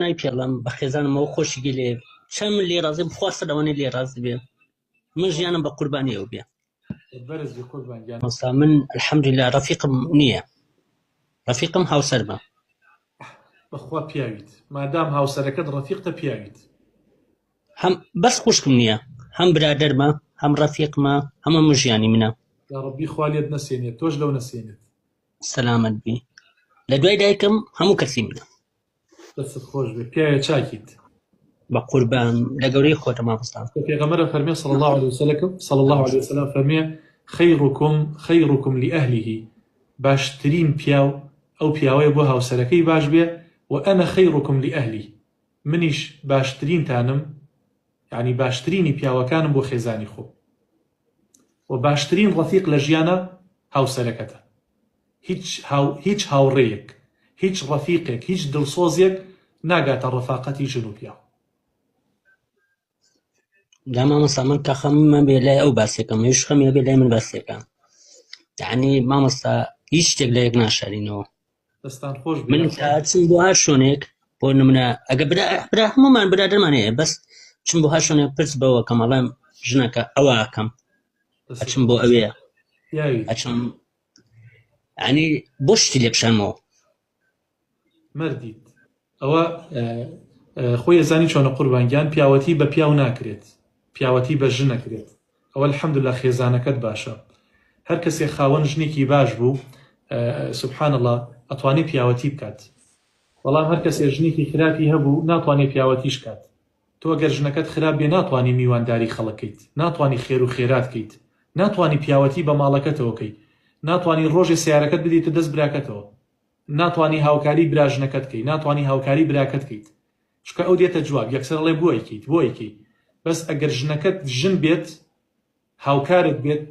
نای پێڵم بە خێزانمەوە خۆشی لێ چەم لێ ڕازی بخواستە لەوانەیە لێ ڕازی بێ من ژیانم بە قوربانی ئەو بێ مەستا من الحەمدوللا ڕەفیقم نییە ڕەفیقم هاوسەرمە بەخوا پیاویت مادام هاوسەرەکەت ڕەفیقتە پیاویت هەم بەس خوشکم نییە هەم برادەرمە هەم ڕەفیقمە هەمە من ژیانی منە یا ڕەبی خوا لێت نەسێنێت تۆش لەو نەسێنێت سەلامەت بی لە دوای دایکم هەموو کەسی منە دەستت خۆش بێ پیاوە چاکیت بە قوربان لە گەورەی خۆتە مامۆستا پێغەمبەر فەرمێ صلی الله عليه وسلم فەرمێ خەیڕکم لأهله باشترین پیاو ئەو پیاوەیە بۆ هاوسەرەکەی باش بێ و ئەنە خەیڕکم لأهلی منیش باشترینتانم یعنی باشترینی پیاوەکانم بۆ خێزانی خۆ و باشترین ڕەفیق لە ژیانە هاوسەرەکەتە هیچ هاوڕێیەک هیچ ڕەفیقێک هیچ دڵسۆزێک ناگاتە ڕەفاقەتی ژن و پیاو دا مامۆستا من کە خەممە بێ لای ئەو باسێکم هێش خەمیە بێ لای من باسێکم یعنی مامۆستا هیچ شتێک لە یەک ناشارینەوە دەستان خۆش بێ من چم بۆ هەر شوێنێک بۆ نمونە ئەگە برا هەمومان برادەرمان هەیە بەس چم بۆ هەر شوێنێک پرس بەوە کە مەڵێم ژنەکە ئەوە ئەکەم ئەچم بۆ ئەوەیە ئەچم یعنی بۆ شتی لێ بشەمەوە مەردیت ئەوە خۆی ئەزانی چۆنە قوربانگیان پیاوەتی بە پیاو ناکرێت پیاوەتی بە ژن نەکرێت ئەوە الحەمدوللا خێزانەکەت باشە هەر کەسێ خاوەن ژنێکی باش بوو سبحان الله ئەتوانێت پیاوەتی بکات بەڵام هەر کەسێ ژنێکی خراپی هەبوو ناتوانێت پیاوەتیش کات تۆ گەر ژنەکەت خراپ بێ ناتوانی میوانداری خەڵکەیت ناتوانی خێر و خێرات کەیت ناتوانی پیاوەتی بە ماڵەکەتەوە کەیت ناتوانی ڕۆژێ سیارەکەت بدەیتە دەست براکەتەوە ناتوانی هاوکاری براژنەکەت کەیت ناتوانی هاوکاری براکەت کەیت چکە ئەو دێتە جواب یەکسەر ئەڵێ بۆیکەیت بەس ئەگەر ژنەکەت ژن بێت هاوکارت بێت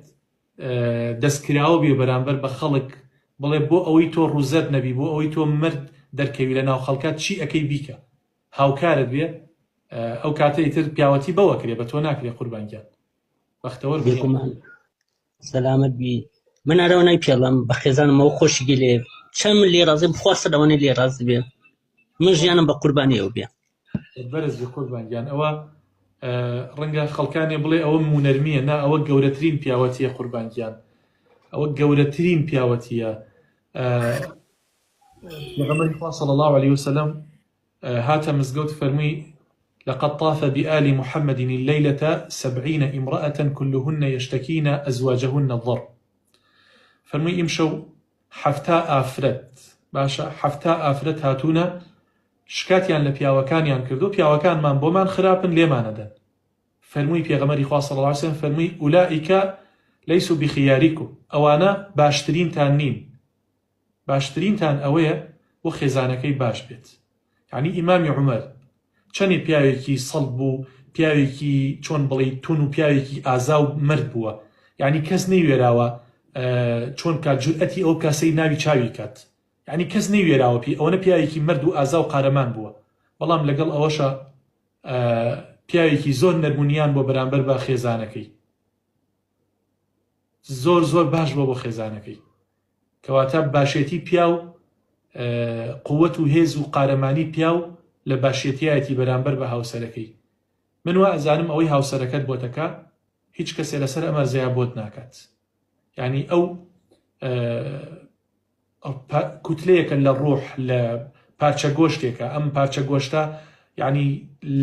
دەستکراوە بێ بەرامبەر بە خەڵک بڵێ بۆ ئەوەی تۆ ڕوزەت نەبی بۆ ئەوەی تۆ مرد دەرکەوی لە ناو خەڵکات چی ئەەکەی بیکە هاوکارت بێ ئەو کاتەی تر پیاوەتی بەوە کرێ بە تۆ ناکرێ قوربانگیان بەختەوەر بێگومان سەلامەت بی من ئەرەوە نای پێڵم بە خێزانمەوە خۆشی لێ چەم لێ ڕازی بخواستە لەوانەیە لێ ڕازی بێ من ژیانم بە قوربانی ئەو بێ بەرز بێ قوربانگیان ئەوە ڕەنگە خەڵکانێ بڵێ ئەوە مونەرمیە نا ئەوە گەورەترین پیاوەتیە قوربانگیان ئەوە گەورەترین پیاوەتیە پێغەمبەری خوا صلی الله عليه وسلم هاتە مزگەوت فەرمووی لقد طاف بآل محمد الليلة 70 امرأة كلهن يشتكين أزواجهن الضر فەرمووی ئیمشەو حەفتا ئافرەت باشە حەفتا ئافرەت هاتوونە شکاتیان لە پیاوەکانیان کردو پیاوەکانمان بۆمان خراپن لێمانەدەن فەرمووی پێغەمبەری خوا صلی الله عليه وسلم فەرمووی ئولائیکە لەیسوا بخیاریکم ئەوانە باشترینتان نین باشترینتان ئەوەیە بۆ خێزانەکەی باش بێت یعنی ئیمامی عومەر چەندێ پیاوێکی سەڵب بوو پیاوێکی چۆن بڵێ تون و پیاوێکی ئازا و مرد بووە یعنی کەس نەیوێراوە چۆن کات جورئەتی ئەو کاسەی ناوی چاوی کات یعنی کەس نەیوێراوە ئەوەنە پیاوێکی مرد و ئازا و قارەمان بووە بەڵام لەگەڵ ئەوەشە پیاوێکی زۆر نەرمونیان بۆ بەرامبەر بە خێزانەکەی زۆر باش بۆ خێزانەکەی کەواتە باشێتی پیاو قووەت و هێز و قارەمانی پیاو لە باشێتیایەتی بەرامبەر بە هاوسەرەکەی من وا ئەزانم ئەوەی هاوسەرەکەت بۆتەکە هیچ کەسێ لەسەر ئەمە زەیا بۆت ناکات یعنی ئەو کوتلەیەکە لە ڕۆح لە پارچە گۆشتێکە ئەم پارچە گۆشتە یعنی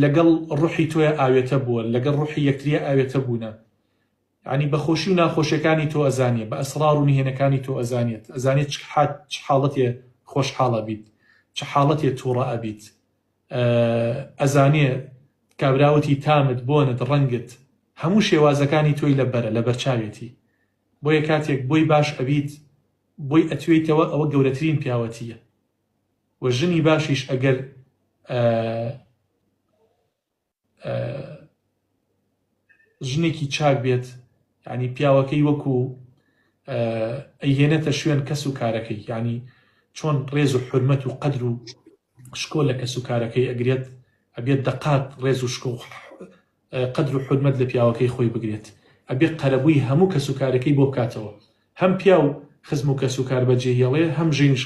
لەگەڵ ڕوحی تۆیە ئاوێتە بووە لەگەڵ ڕوحی یەکتریە ئاوێتە بوونە یعنی بە خۆشی و ناخۆشیەکانی تۆ ئەزانێت بە ئەسرار و نهێنەکانی تۆ ئەزانێت چ حاڵەتێ خۆشحاڵە بیت چ حاڵەتێ تووڕە ئەبیت ئەزانێ کابراوەتی تامت بۆنت ڕەنگت هەموو شێوازەکانی تۆی لەبەرە لە بەرچاوێتی بۆیە کاتێک بۆی باش ئەبیت بۆی ئەتوێیتەوە ئەوە گەورەترین پیاوەتیە و ژنی باشیش ئەگەر ژنێکی چاک بێت یعنی پیاوەکەی وەکو ئەیهێنێتە شوێن کەس و کارەکەی یعنی چۆن ڕێز و حرمەت و قەدر و شکۆ لە کەس و کارەکەی ئەگرێت ئەبێت دەقات ڕێز و شکۆ قەدر و حرمەت لە پیاوەکەی خۆی بگرێت ئەبێت قەرەبووی هەموو کەس و کارەکەی بۆ بکاتەوە هەم پیا و خزم و کەس و کار بەجێهێڵێ هەم ژینش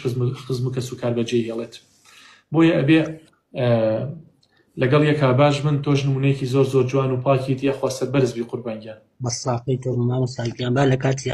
خزم و کەس و کار بەجێهێڵێت بۆیە ئەبێ لەگەڵ یەکا باش من تۆش نمونەیەکی زۆر زۆر جوان و پاکیت یەخوا سەربەرز بی قوربانگیان بەساقەی تۆ مامۆستاگیان با لە کاتی